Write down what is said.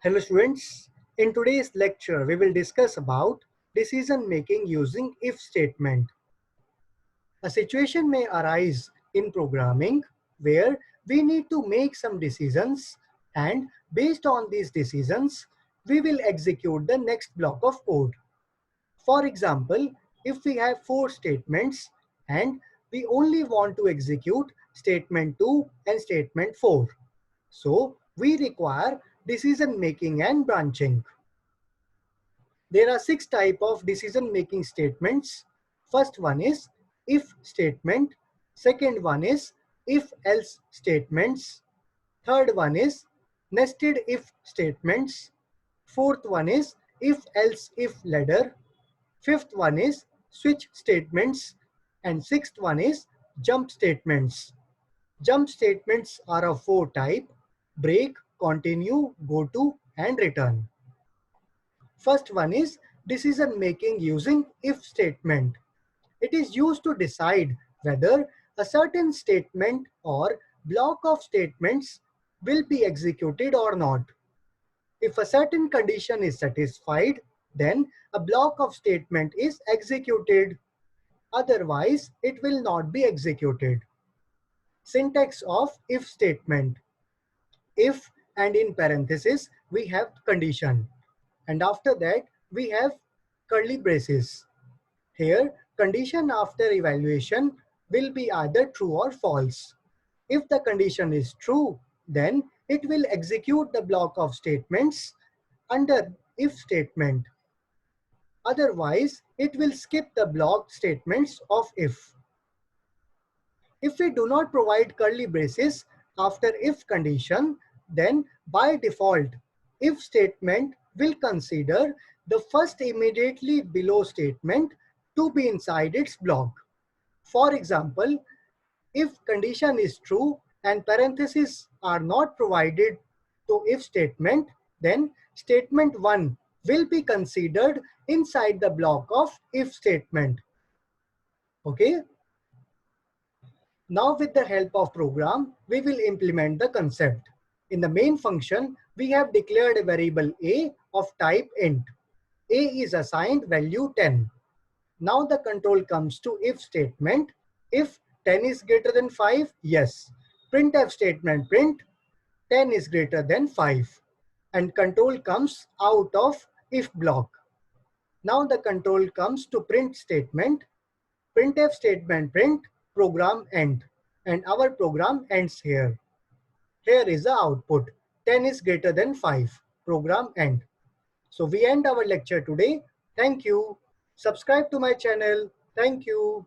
Hello students, in today's lecture we will discuss about decision making using if statement. A situation may arise in programming where we need to make some decisions, and based on these decisions we will execute the next block of code. For example, if we have 4 statements and we only want to execute statement 2 and statement 4. So we require decision making and branching. There are 6 types of decision making statements. First one is if statement. Second one is if else statements. Third one is nested if statements. Fourth one is if else if ladder. Fifth one is switch statements. And sixth one is jump statements. Jump statements are of 4 types: break, continue, go to, and return. First one is decision making using if statement. It is used to decide whether a certain statement or block of statements will be executed or not. If a certain condition is satisfied, then a block of statement is executed. Otherwise, it will not be executed. Syntax of if statement. If and in parenthesis we have condition, and after that we have curly braces. Here condition after evaluation will be either true or false. If the condition is true, then it will execute the block of statements under if statement. Otherwise, it will skip the block statements of if. If we do not provide curly braces after if condition, then by default, if statement will consider the first immediately below statement to be inside its block. For example, if condition is true and parentheses are not provided to if statement, then statement 1 will be considered inside the block of if statement. Okay. Now with the help of program, we will implement the concept. In the main function, we have declared a variable a of type int. A is assigned value 10. Now the control comes to if statement. If 10 is greater than 5, yes. Printf statement print 10 is greater than 5. And control comes out of if block. Now the control comes to print statement. Printf statement print program end, and our program ends here. Here is the output: 10 is greater than 5. Program end. So we end our lecture today. Thank you. Subscribe to my channel. Thank you.